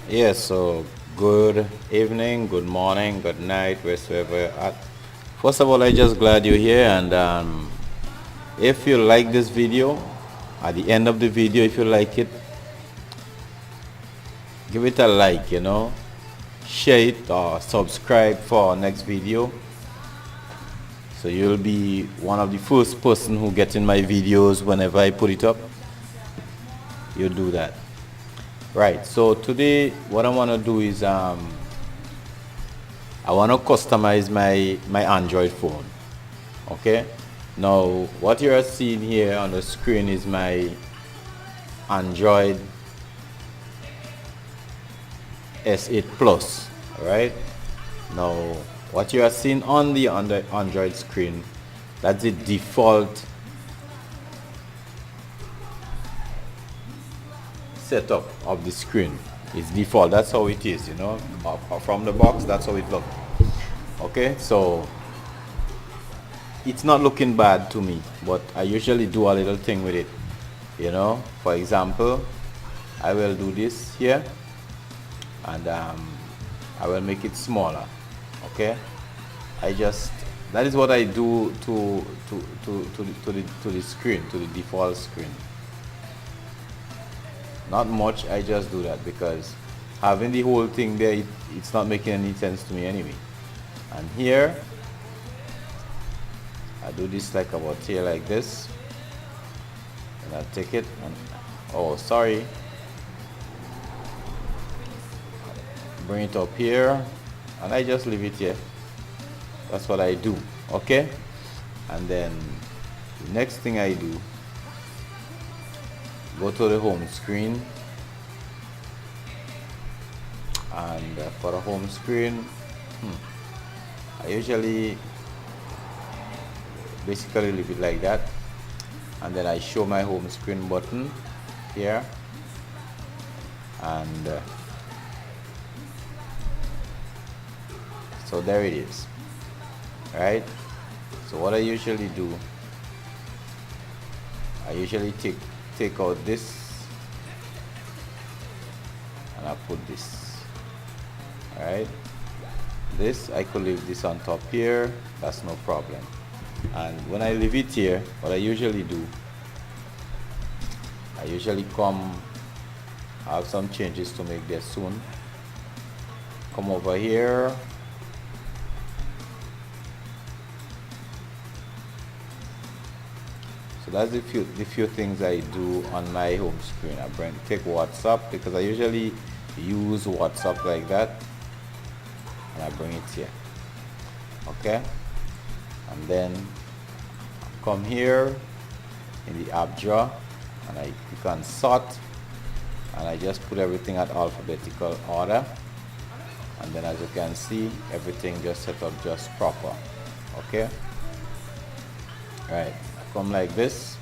Yes, so good evening, good morning, good night, wherever you're at. First of all, I just glad you're here, and if you like this video, at the end of the video, if you like it, give it a like, share it or subscribe for our next video. So you'll be one of the first person who get in my videos whenever I put it up. You'll do that. Right, so today what I want to do is I want to customize my Android phone. Okay, now what you are seeing here on the screen is my Android S8 Plus. All right, now what you are seeing on the Android screen, that's the default setup of the screen. It's default, that's how it is, from the box, that's how it looks. Okay, so it's not looking bad to me, but I usually do a little thing with it. For example, I will do this here, and I will make it smaller. Okay, that is what I do to the screen, to the default screen. Not much, I just do that because having the whole thing there, it's not making any sense to me anyway. And here I do this like about here like this, and I take it and oh sorry, bring it up here, and I just leave it here. That's what I do. Okay, and then the next thing I do, go to the home screen, and for the home screen, I usually basically leave it like that, and then I show my home screen button here, and so there it is. Right, so what I usually do, I usually take out this and I put this. All right, this I could leave this on top here, that's no problem. And when I leave it here, what I usually do, I usually I have some changes to make there soon. Come over here, so that's the few things I do on my home screen. I take WhatsApp because I usually use WhatsApp like that, and I bring it here. Okay, and then come here in the app drawer, and I click on sort, and I just put everything at alphabetical order, and then as you can see, everything just set up just proper. Okay, right, come like this,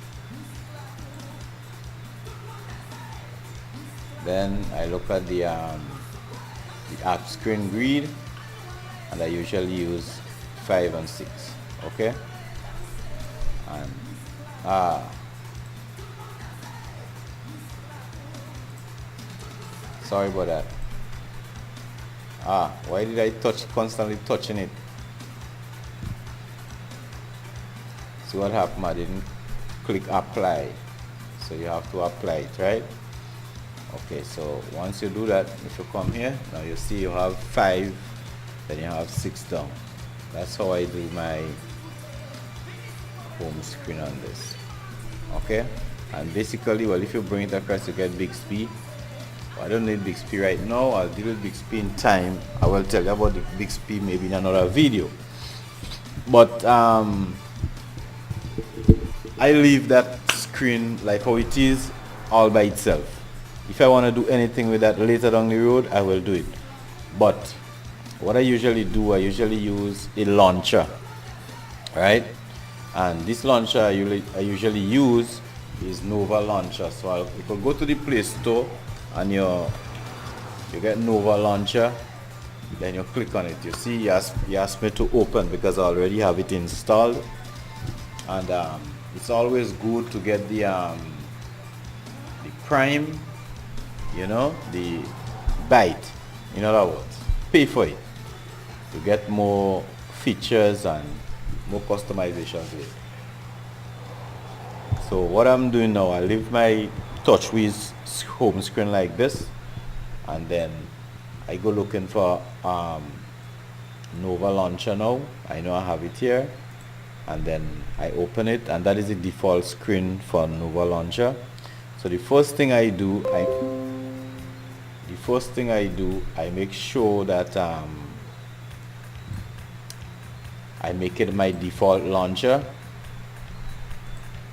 then I look at the app screen grid, and I usually use 5 and 6. Okay, and sorry about that. Why did I constantly touching it? See what happened? I didn't click apply, so you have to apply it, right? Okay, so once you do that, if you come here, now you see you have 5, then you have 6 down. That's how I do my home screen on this. Okay, and basically, well, if you bring it across, you get Bixby. I don't need Bixby right now. I'll deal with Bixby in time. I will tell you about the Bixby maybe in another video. But I leave that screen like how it is, all by itself. If I want to do anything with that later down the road, I will do it. But what I usually do, I usually use a launcher, right? And this launcher I usually use is Nova Launcher. So you could go to the Play Store, and you get Nova Launcher, then you click on it. You see, you ask me to open because I already have it installed. And it's always good to get the Prime, the buy it. In other words, pay for it to get more features and more customizations with it. So what I'm doing now, I leave my TouchWiz home screen like this, and then I go looking for Nova Launcher now. I know I have it here, and then I open it, and that is the default screen for Nova Launcher. So the first thing I do, I make sure that I make it my default launcher,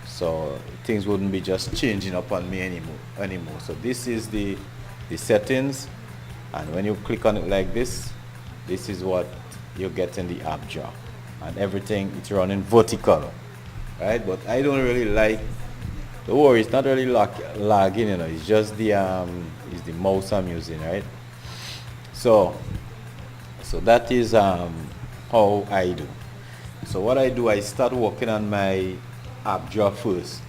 so things wouldn't be just changing up on me anymore. So this is the settings, and when you click on it like this is what you get in the app drawer, and everything it's running vertical, right? But I don't really like, don't worry, it's not really lagging, you know, it's just the mouse I'm using, right? So that is how I do. So what I do, I start working on my app drawer first.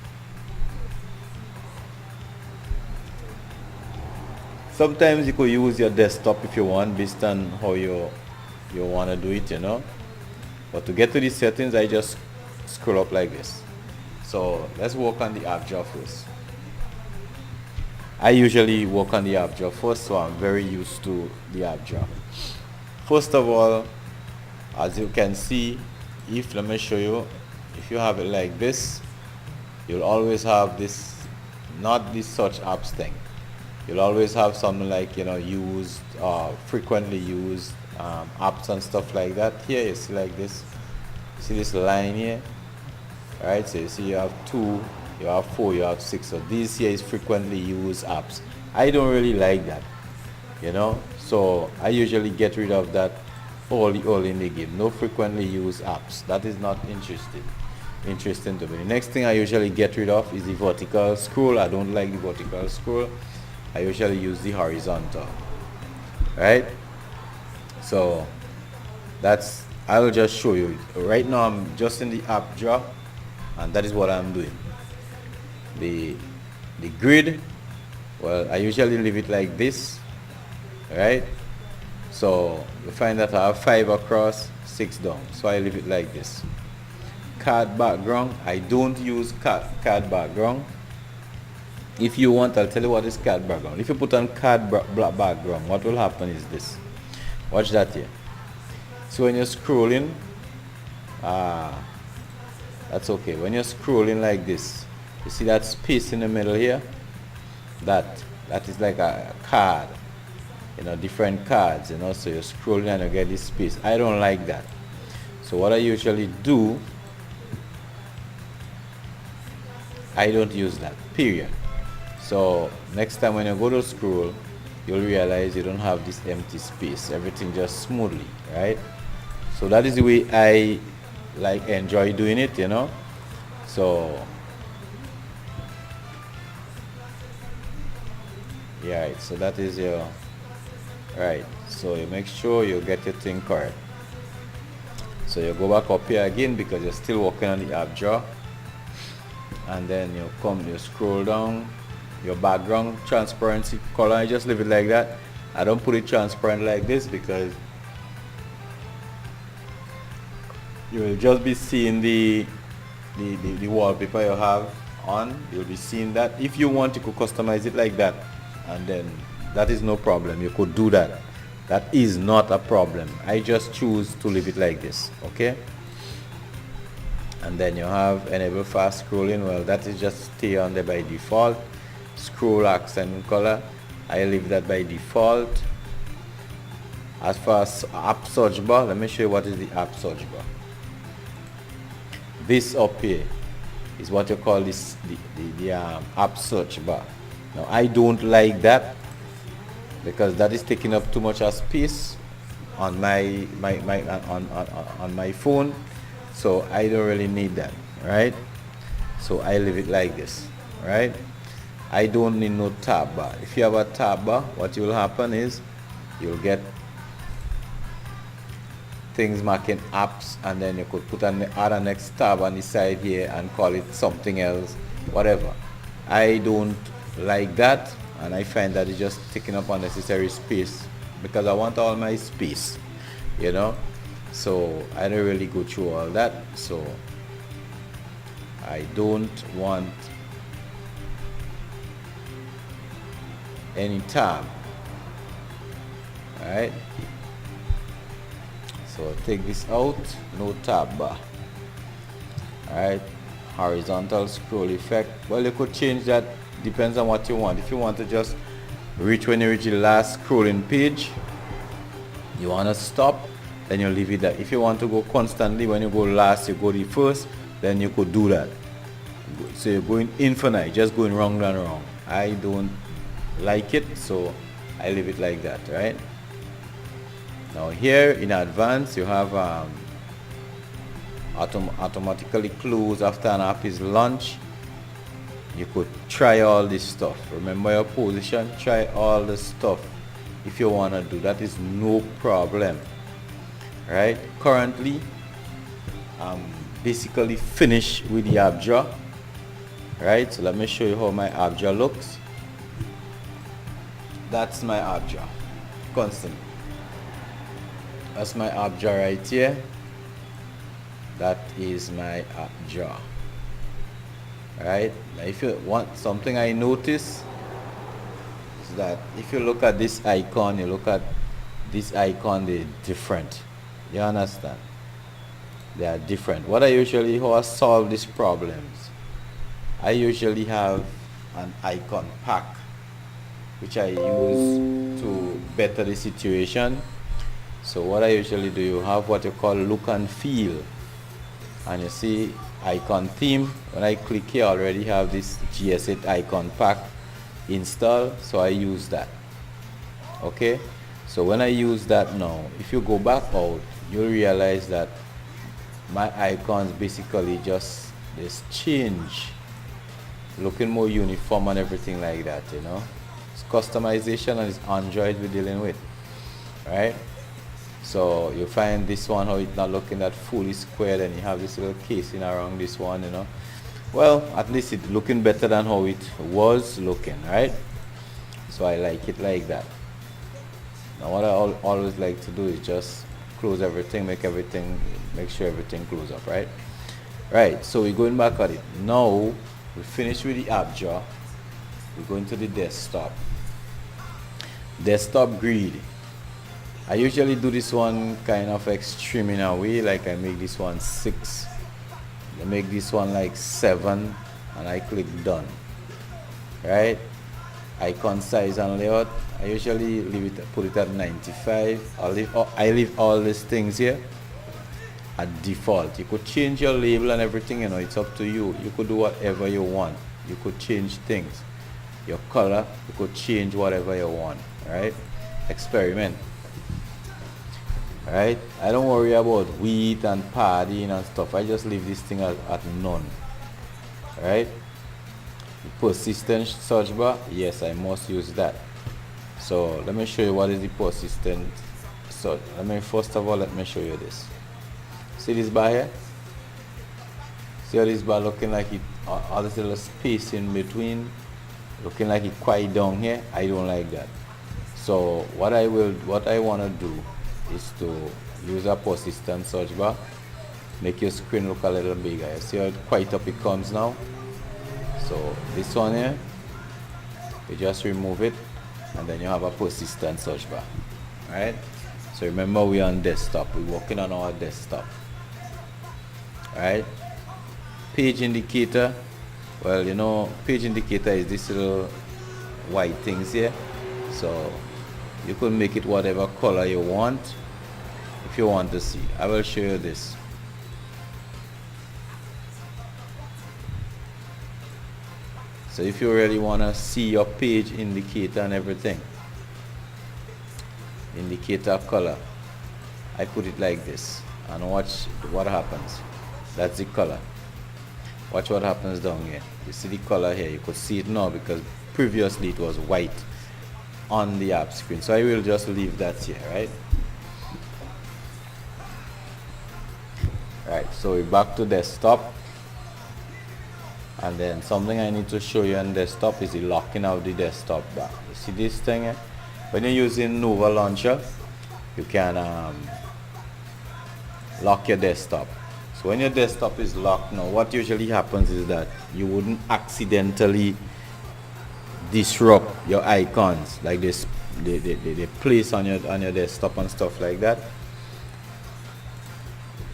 Sometimes you could use your desktop if you want, based on how you want to do it, you know. But to get to these settings, I just scroll up like this. So let's work on the app drawer first. I usually work on the app drawer first, so I'm very used to the app drawer. First of all, as you can see, let me show you, if you have it like this, you'll always have this, not this search apps thing. You'll always have something like, you know, used, frequently used apps and stuff like that. Here you see like this, see this line here, right? So you see you have 2, you have 4, you have 6. So this here is frequently used apps. I don't really like that, you know, so I usually get rid of that early in the game. No frequently used apps. That is not interesting to me. The next thing I usually get rid of is the vertical scroll. I don't like the vertical scroll. I usually use the horizontal, right? So that's, I will just show you. Right now I'm just in the app drawer, and that is what I'm doing. The grid, well, I usually leave it like this, right? So you find that I have 5 across, 6 down, so I leave it like this. Card background, I don't use card background. If you want, I'll tell you what is card background. If you put on card background, what will happen is this. Watch that here. So when you're scrolling, that's okay. When you're scrolling like this, you see that space in the middle here? That is like a card, you know, different cards, you know, so you're scrolling and you get this space. I don't like that. So what I usually do, I don't use that, period. So next time when you go to scroll, you'll realize you don't have this empty space. Everything just smoothly, right? So that is the way I like enjoy doing it, you know. So yeah, right, so that is your right. So you make sure you get your thing correct. So you go back up here again because you're still working on the app drawer, and then you scroll down. Your background transparency color, I just leave it like that. I don't put it transparent like this because you will just be seeing the wallpaper you have on. You'll be seeing that. If you want, you could customize it like that, and then that is no problem. You could do that. That is not a problem. I just choose to leave it like this, okay? And then you have enable fast scrolling. Well, that is just stay on there by default. Scroll accent color, I leave that by default. As far as app search bar, let me show you what is the app search bar. This up here is what you call this the app search bar. Now I don't like that because that is taking up too much space on my on my phone, so I don't really need that, right? So I leave it like this, right? I don't need no tab bar. If you have a tab bar, what will happen is you'll get things marking apps, and then you could put an add a next tab on the side here and call it something else, whatever. I don't like that, and I find that it's just taking up unnecessary space because I want all my space, you know. So I don't really go through all that. So I don't want any tab. Alright, so take this out, no tab bar. Alright, horizontal scroll effect. Well, you could change that, depends on what you want. If you want to just reach when you reach the last scrolling page, you want to stop, then you leave it there. If you want to go constantly, when you go last, you go the first, then you could do that. So you're going infinite, just going wrong and wrong. I don't like it, so I leave it like that, right? Now here in advanced, you have automatically close after an app is launched. You could try all this stuff. Remember your position, try all the stuff if you want to do that. Is no problem, right? Currently I'm basically finished with the app drawer, right? So let me show you how my app drawer looks. That's my app drawer, constant. That's my app drawer right here. That is my app drawer. Right? Now if you want something, I notice is that if you look at this icon, you look at this icon, they're different. You understand? They are different. What I usually, how I solve these problems, I usually have an icon pack which I use to better the situation. So what I usually do, you have what you call look and feel, and you see icon theme. When I click here, I already have this GS8 icon pack installed, so I use that. Okay, so when I use that now, if you go back out, you'll realize that my icons basically just this change, looking more uniform and everything like that, you know. It's customization and it's Android we're dealing with, right? So you find this one, how it's not looking that fully squared, and you have this little casing around this one, you know. Well, at least it's looking better than how it was looking, right? So I like it like that. Now what I always like to do is just close everything, make sure everything close up, right? Right, so we're going back at it. Now we finished with the app drawer. We're going to the desktop. Desktop grid. I usually do this one kind of extreme in a way, like I make this one 6, I make this one like 7, and I click done. Right? Icon size and layout, I usually leave it, put it at 95. I leave all these things here at default. You could change your label and everything, you know, it's up to you. You could do whatever you want. You could change things. Your color, you could change whatever you want. Right? Experiment. Right? I don't worry about width and padding and stuff. I just leave this thing at none. Right? Persistent search bar, yes, I must use that. So let me show you what is the persistent search. First of all, let me show you this. See this bar here? See how this bar looking like it, all this little space in between, looking like it quite down here. I don't like that. So what I want to do is to use a persistent search bar, make your screen look a little bigger. You see how quite up it comes now? So this one here, you just remove it, and then you have a persistent search bar. Alright? So remember, we're on desktop, we're working on our desktop. Alright? Page indicator, well, you know, page indicator is this little white things here. So you could make it whatever color you want if you want to see. I will show you this. So if you really want to see your page indicator and everything, indicator color, I put it like this, and watch what happens. That's the color. Watch what happens down here. You see the color here. You could see it now because previously it was white on the app screen. So I will just leave that here, right? Right, so we're back to desktop. And then something I need to show you on desktop is the locking of the desktop bar. You see this thing? When you're using Nova Launcher, you can lock your desktop. So when your desktop is locked now, what usually happens is that you wouldn't accidentally disrupt your icons like this they place on your desktop and stuff like that.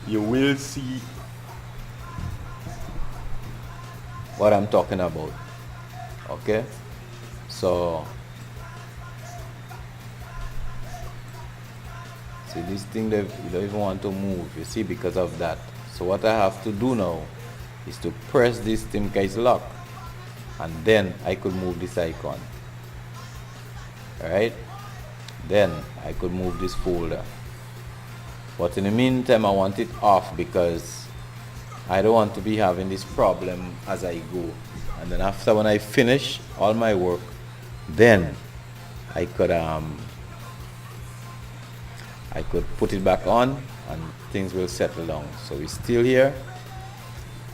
You will see what I'm talking about. Okay, so see this thing that you don't even want to move, you see, because of that. So what I have to do now is to press this thing guys lock, and then I could move this icon. Alright, then I could move this folder, but in the meantime I want it off because I don't want to be having this problem as I go. And then after, when I finish all my work, then I could put it back on and things will settle down. So we're still here,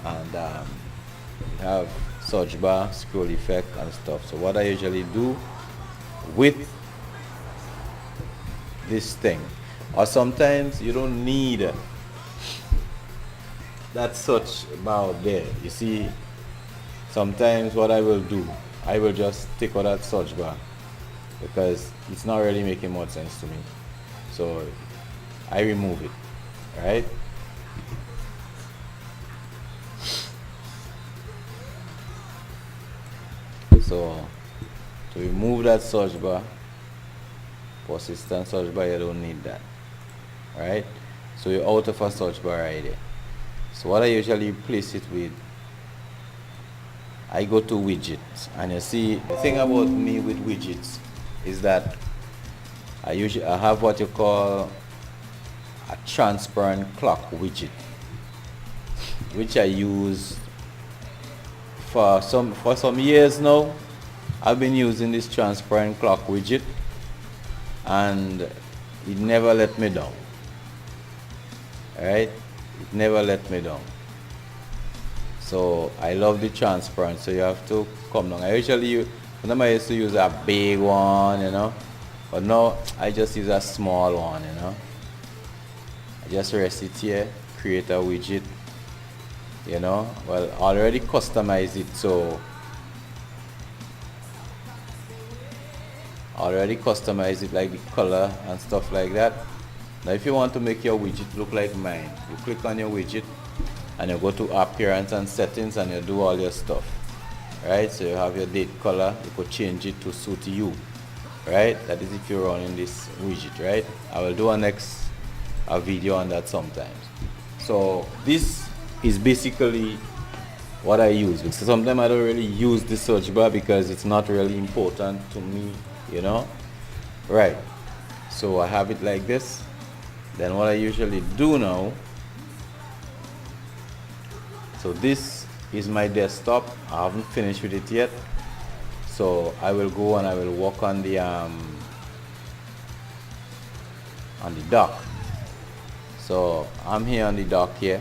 and we have search bar, scroll effect and stuff. So what I usually do with this thing, or sometimes you don't need that search bar there. You see, sometimes what I will do, I will just take out that search bar because it's not really making much sense to me. So I remove it. Right? So to remove that search bar, persistent search bar, you don't need that. Right? So you're out of a search bar right there. So what I usually replace it with, I go to widgets, and you see the thing about me with widgets is that I have what you call a transparent clock widget, which I use for some years now. I've been using this transparent clock widget, and it never let me down. Alright, it never let me down. So I love the transparent. So you have to come down. I used to use a big one, you know, but now I just use a small one, you know. I just rest it here, create a widget, you know. Well, already customize it, so already customize it, like the color and stuff like that. Now if you want to make your widget look like mine, you click on your widget and you go to appearance and settings and you do all your stuff. Right, so you have your date color, you could change it to suit you. Right, that is if you're running this widget. Right, I will do a video on that sometimes. So this is basically what I use. So sometimes I don't really use the search bar because it's not really important to me, you know. Right, so I have it like this. Then what I usually do now, so this is my desktop. I haven't finished with it yet, so I will go and I will work on the dock. So I'm here on the dock here.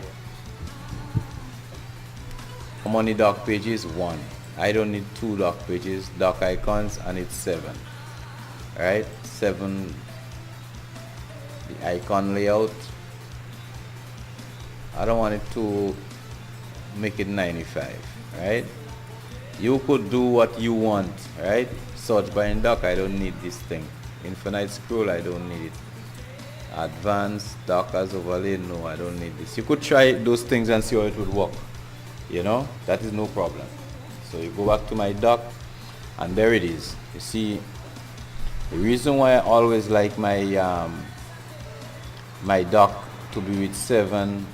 I'm on the dock pages 1. I don't need 2 dock pages, dock icons, and it's 7. Alright, 7. The icon layout, I don't want it to make it 95. Right, you could do what you want. Right, search bar and dock, I don't need this thing. Infinite scroll, I don't need it. Advanced dock as overlay, no, I don't need this. You could try those things and see how it would work, you know. That is no problem. So you go back to my dock, and there it is. You see, the reason why I always like my my dock to be with 7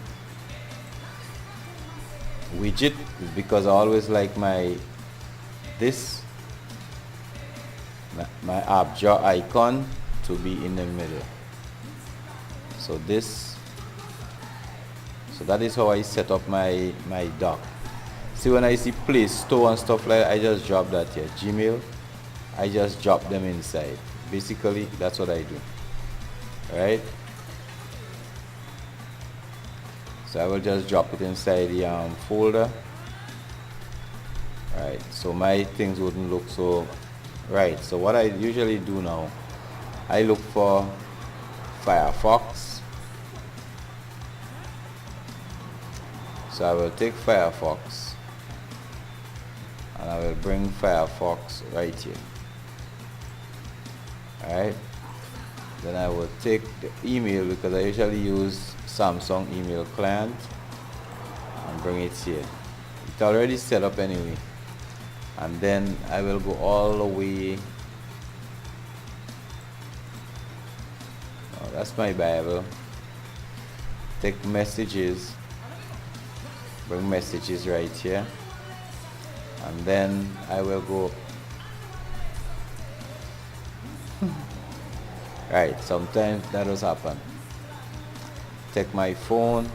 widget is because I always like my app jar icon to be in the middle. So that is how I set up my dock. See, when I see Play Store and stuff like that, I just drop that here. Gmail, I just drop them inside. Basically, that's what I do. Alright, so I will just drop it inside the folder, right? So my things wouldn't look so right. So what I usually do now, I look for Firefox. So I will take Firefox and I will bring Firefox right here. Alright, then I will take the email, because I usually use Samsung email client, and bring it here. It's already set up anyway. And then I will go all the way. Oh, that's my Bible. Take messages, bring messages right here, and then I will go. Right, sometimes that does happen. Take my phone,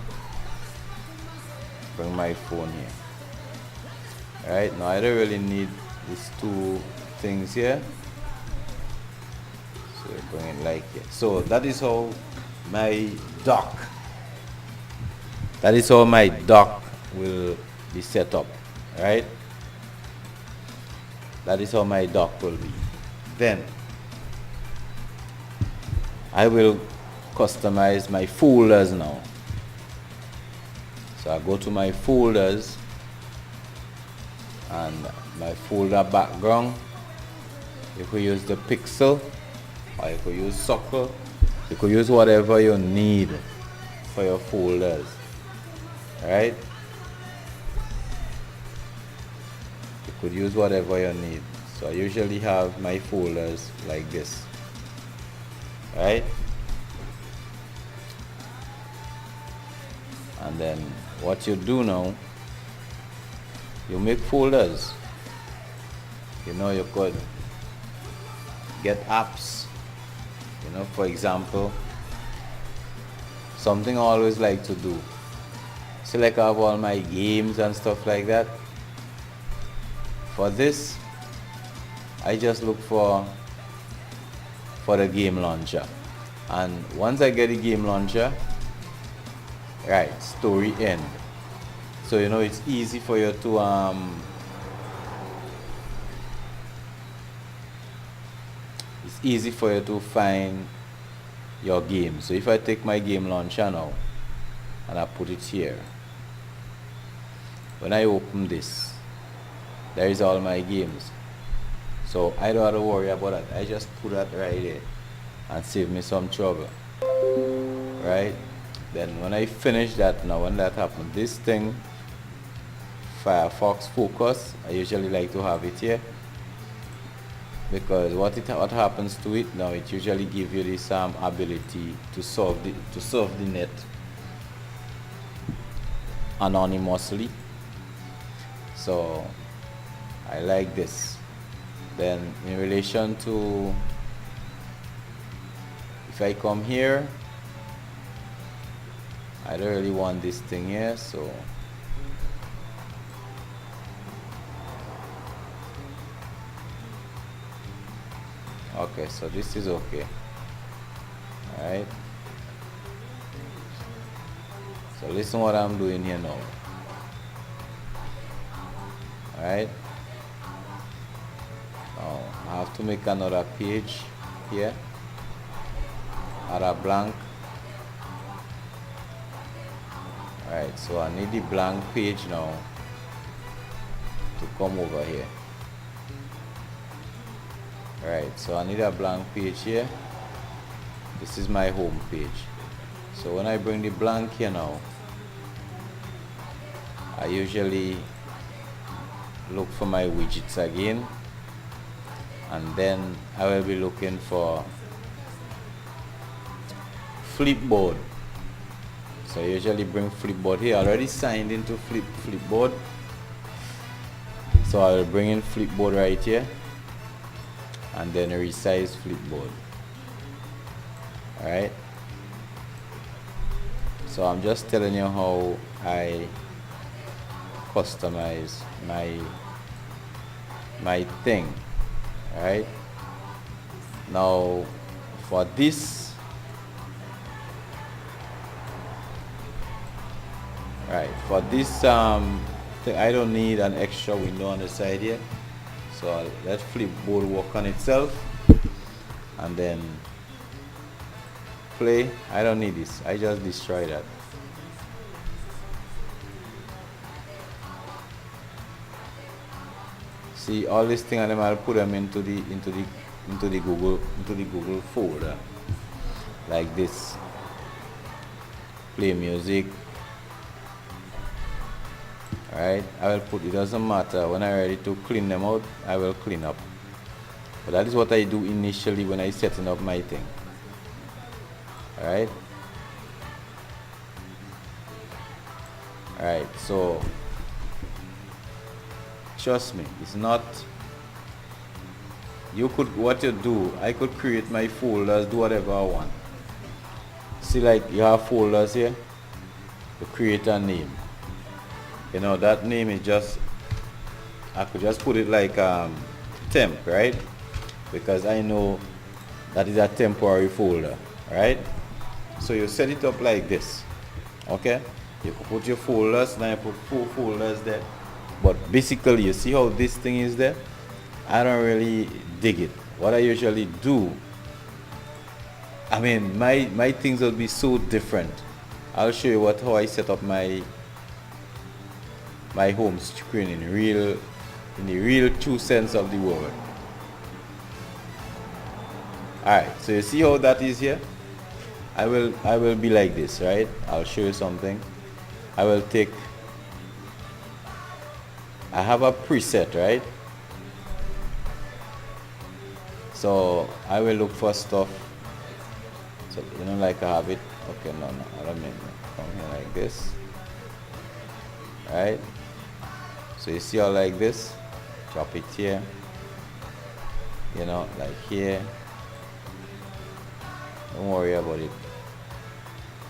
bring my phone here. Alright, now I don't really need these two things here, so bring it like it. So that is how my dock will be set up. Right, that is how my dock will be. Then I will customize my folders now. So I go to my folders, and my folder background, you could use the pixel, or you could use Sucker. You could use whatever you need for your folders. Right? You could use whatever you need. So I usually have my folders like this. Right? And then what you do now, you make folders. You know, you could get apps. You know, for example, something I always like to do. So like I have all my games and stuff like that. For this, I just look for the game launcher. And once I get the game launcher, right, story end. So you know it's easy for you to find your game. So if I take my game launcher now and I put it here, when I open this, there is all my games. So I don't have to worry about that. I just put that right there and save me some trouble. Right? Then when I finish that, now when that happens, this thing, Firefox Focus, I usually like to have it here, because what happens to it now, it usually gives you this ability to surf the net anonymously. So I like this. Then in relation to, if I come here, I don't really want this thing here, so okay, so this is okay. Alright, so listen what I'm doing here now. Alright, now I have to make another page here, add a blank. Alright, so I need the blank page now to come over here. Alright, so I need a blank page here. This is my home page. So when I bring the blank here now, I usually look for my widgets again, and then I will be looking for Flipboard. So I usually bring Flipboard here. I already signed into Flipboard, so I will bring in Flipboard right here, and then resize Flipboard. Alright, so I'm just telling you how I customize my thing. Alright, now for this, I don't need an extra window on the side here, so I'll let Flipboard work on itself, and then play. I don't need this. I just destroy that. See all these things, and then I'll put them into the Google folder like this. Play music. Alright, I will put, it doesn't matter, when I'm ready to clean them out, I will clean up. But that is what I do initially when I setting up my thing. Alright. Alright, so trust me, it's not, you could, what you do, I could create my folders, do whatever I want. See, like you have folders here, to create a name. You know, that name is just, I could just put it like temp, right? Because I know that is a temporary folder, right? So you set it up like this, okay? You could put your folders, now you put 4 folders there. But basically, you see how this thing is there? I don't really dig it. What I usually do, I mean, my things will be so different. I'll show you how I set up my home screen in the real true sense of the word. Alright, so you see how that is here? I will be like this, right? I'll show you something. I will take, I have a preset, right? So I will look for stuff. So you know, like I have it. Okay, no, I don't mean it. Come here like this. Right? So you see how like this? Drop it here. You know, like here. Don't worry about it.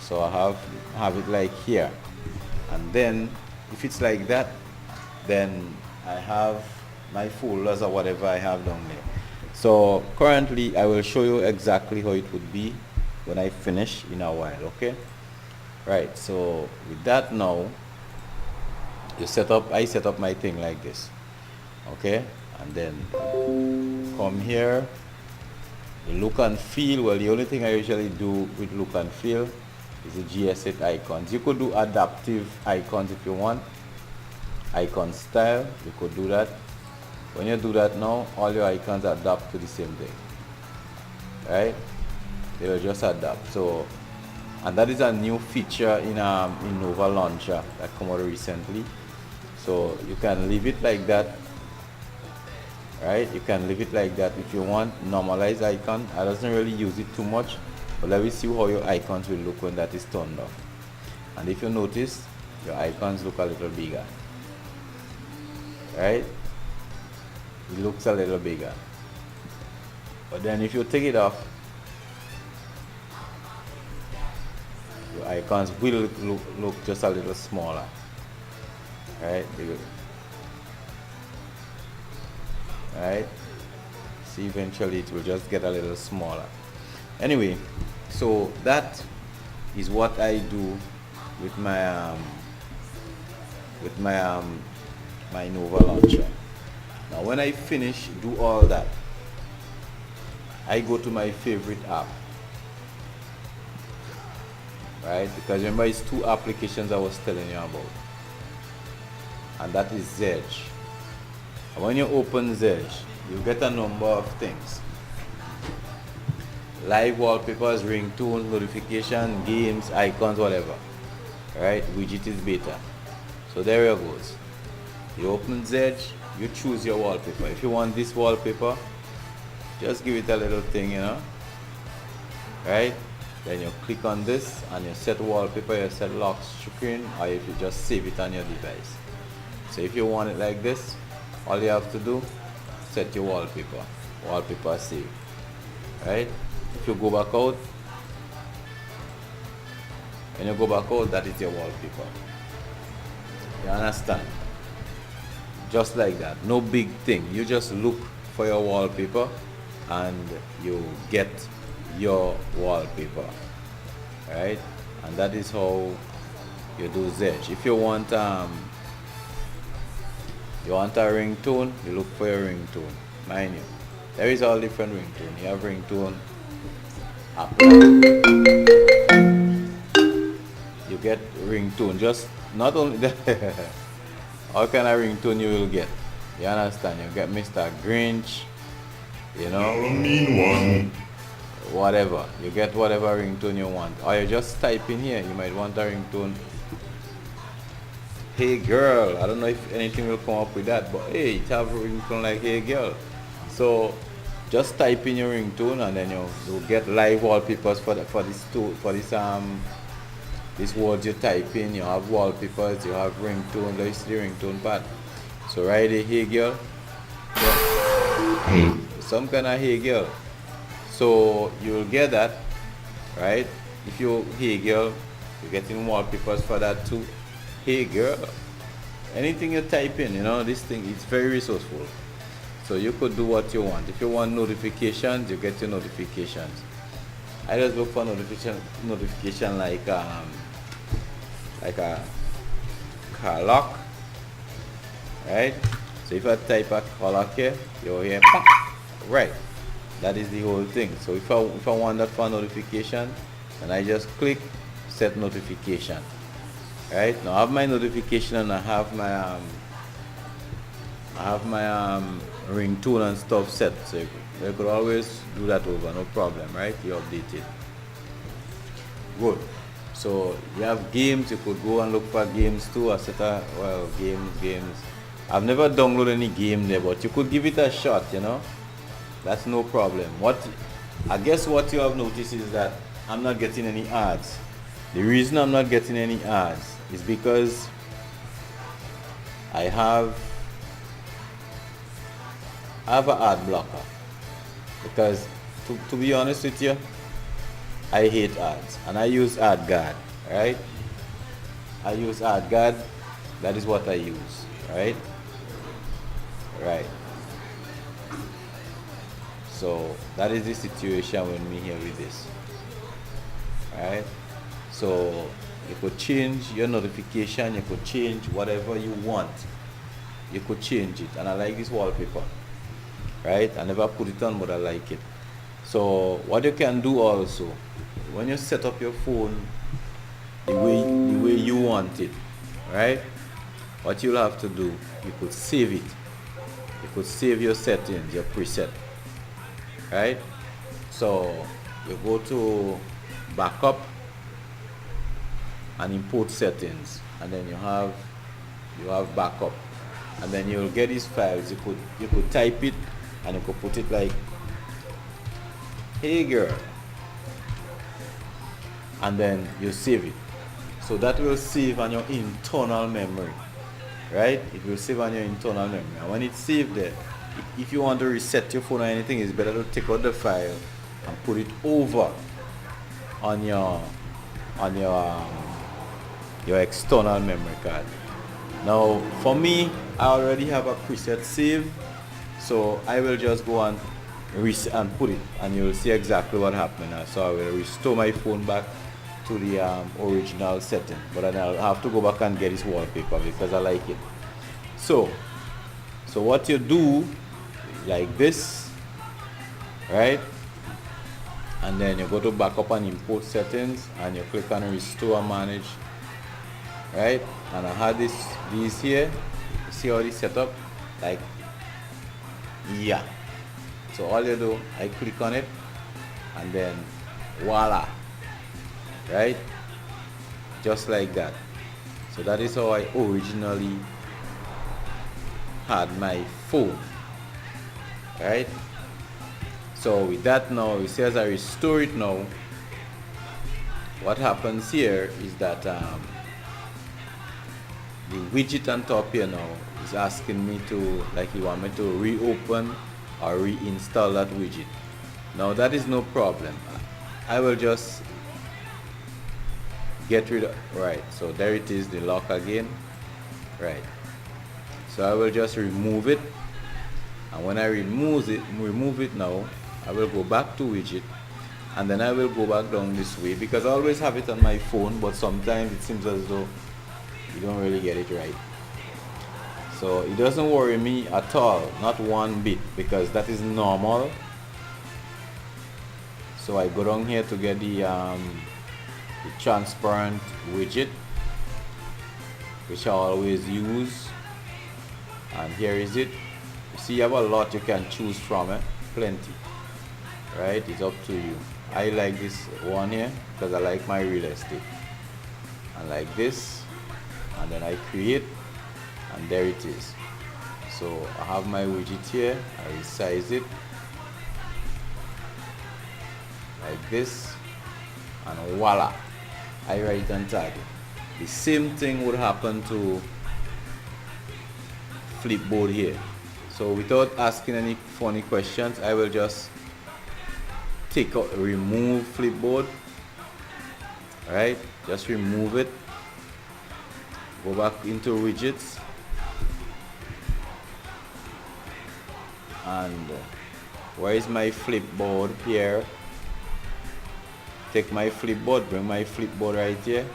So I have it like here. And then if it's like that, then I have my folders or whatever I have down there. So currently I will show you exactly how it would be when I finish in a while, okay? Right, so with that now, I set up my thing like this, okay? And then come here, the look and feel. Well, the only thing I usually do with look and feel is the GS8 icons. You could do adaptive icons if you want. Icon style, you could do that. When you do that now, all your icons adapt to the same thing, right? They will just adapt. So, and that is a new feature in Nova Launcher that came out recently. So you can leave it like that, right? You can leave it like that if you want. Normalize icon. I doesn't really use it too much, but let me see how your icons will look when that is turned off. And if you notice, your icons look a little bigger, right? It looks a little bigger. But then if you take it off, your icons will look just a little smaller, right? Right? See, eventually it will just get a little smaller. Anyway, so that is what I do with my my Nova Launcher. Now when I finish do all that, I go to my favorite app, right? Because remember, it's 2 applications I was telling you about, and that is Zedge. And when you open Zedge, you get a number of things: live wallpapers, ringtones, notification, games, icons, whatever, right? Widget is beta. So there it goes. You open Zedge, you choose your wallpaper. If you want this wallpaper, just give it a little thing, you know, right? Then you click on this and you set wallpaper, you set lock screen, or if you just save it on your device. So if you want it like this, all you have to do, set your wallpaper save, right? If you go back out, when you go back out, that is your wallpaper. You understand? Just like that, no big thing. You just look for your wallpaper and you get your wallpaper, right? And that is how you do Zedge. If you want You want a ringtone, you look for your ringtone. Mind you, there is all different ringtone. You have ringtone, apply. You get ringtone. Just not only that, all kind of ringtone you will get. You understand? You get Mr. Grinch, you know, mean one. whatever. You get whatever ringtone you want. Or you just type in here. You might want a ringtone. Hey girl. I don't know if anything will come up with that, but hey, it have a ringtone like hey girl. So just type in your ringtone and then you'll get live wallpapers for this words you type in. You have wallpapers, you have ringtone, there's the ringtone part. So right here, hey girl. Hey. Some kind of hey girl. So you'll get that, right? If you hey girl, you're getting wallpapers for that too. Hey girl. Anything you type in, this thing is very resourceful. So you could do what you want. If you want notifications, you get your notifications. I just look for notification like a car lock, right? So if I type a car lock here, you'll hear pop, right? That is the whole thing. So if I want that for notification, then I just click set notification. Right? Now I have my notification and I have my ringtone and stuff set. So you could always do that over, no problem, right? You update it. Good. So you have games, you could go and look for games too, etc. Well, games. I've never downloaded any game there, but you could give it a shot, That's no problem. I guess what you have noticed is that I'm not getting any ads. The reason I'm not getting any ads is because I have an ad blocker. Because to be honest with you, I hate ads and I use AdGuard, right? I use AdGuard. That is what I use, right? Right. So that is the situation with me here with this, right? So you could change your notification, you could change whatever you want. You could change it. And I like this wallpaper, right? I never put it on, but I like it. So what you can do also, when you set up your phone the way you want it, right? What you'll have to do, you could save it. You could save your settings, your preset, right? So you go to backup and import settings, and then you have backup, and then you'll get these files. You could type it and you could put it like hey girl, and then you save it. So that will save on your internal memory, right? It will save on your internal memory, and when it's saved there, if you want to reset your phone or anything, it's better to take out the file and put it over on your external memory card. Now for me, I already have a preset save, so I will just go and reset and put it, and you'll see exactly what happened now. So I will restore my phone back to the original setting, but then I'll have to go back and get this wallpaper because I like it. So what you do like this, right? And then you go to backup and import settings, and you click on restore and manage, right? And I had these here. You see how this set up? Like, yeah. So all you do, I click on it, and then voila, right? Just like that. So that is how I originally had my phone, right? So with that now, it says I restore it now. What happens here is that the widget on top here now is asking me to, like, you want me to reopen or reinstall that widget. Now that is no problem. I will just get rid of, right, so there it is, the lock again, right? So I will just remove it, and when I remove it now, I will go back to widget, and then I will go back down this way, because I always have it on my phone, but sometimes it seems as though you don't really get it right. So it doesn't worry me at all, not one bit, because that is normal. So I go down here to get the transparent widget, which I always use, and here is it. You see, you have a lot you can choose from, plenty, right? It's up to you. I like this one here because I like my real estate. And like this, and then I create, and there it is. So I have my widget here, I resize it like this, and voila, I write and tag it. The same thing would happen to Flipboard here. So without asking any funny questions, I will just remove Flipboard. Alright, just remove it. Go back into widgets, and where is my Flipboard here? Take my Flipboard, bring my Flipboard right here,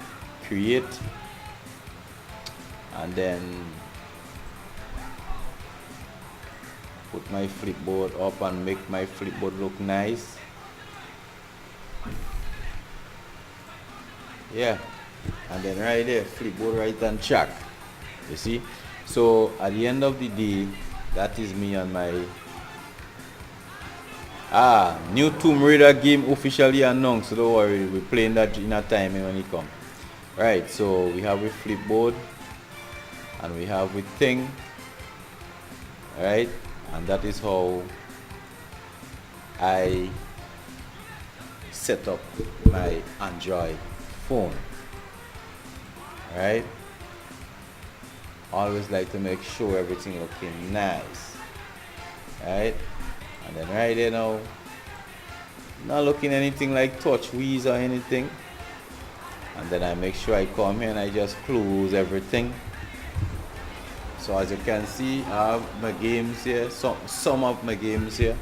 create, and then put my Flipboard up and make my Flipboard look nice. Yeah, and then right there, Flipboard right and track. You see? So at the end of the day, that is me and my new Tomb Raider game officially announced. So don't worry, we're playing that in a time when it comes. Right, so we have with Flipboard and we have with Thing. Alright, and that is how I set up my Android phone. Alright, always like to make sure everything looking nice. Right, and then right there now, not looking anything like TouchWiz or anything. And then I make sure I come here and I just close everything. So as you can see, I have my games here, some of my games here.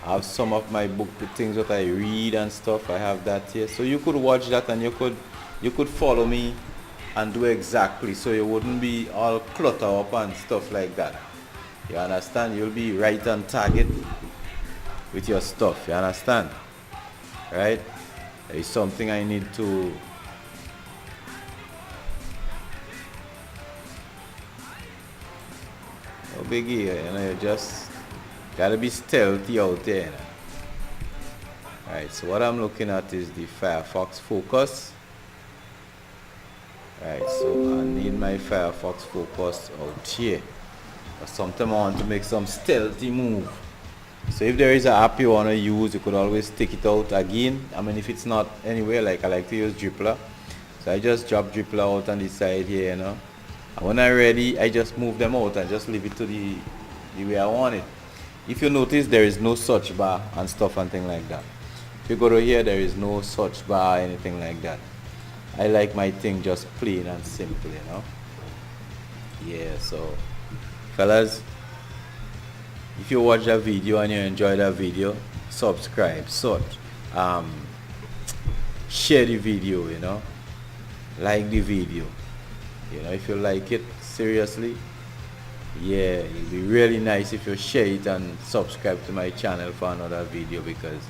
I have some of my book, the things that I read and stuff. I have that here, so you could watch that and you could follow me and do exactly, so you wouldn't be all cluttered up and stuff like that. You understand? You'll be right on target with your stuff. You understand? Right? There is something I need to no biggie, you know, you just gotta be stealthy out there, you know? Right, so what I'm looking at is the Firefox focus. Right, so I need my Firefox focus out here. But sometimes I want to make some stealthy move. So if there is an app you want to use, you could always take it out again. I mean, if it's not anywhere, like I like to use Drippler. So I just drop Drippler out on the side here, you know. And when I'm ready, I just move them out and just leave it to the way I want it. If you notice, there is no search bar and stuff and things like that. If you go to here, there is no search bar, anything like that. I like my thing just plain and simple, you know. Yeah, so fellas, if you watch that video and you enjoy that video, subscribe, share the video, you know, like the video, you know, if you like it, seriously, yeah, it'd be really nice if you share it and subscribe to my channel for another video, because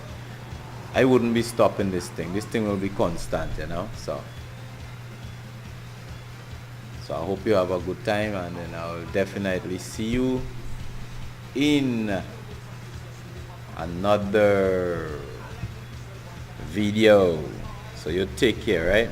I wouldn't be stopping this thing will be constant, you know. So I hope you have a good time, and then I'll definitely see you in another video. So you take care, right?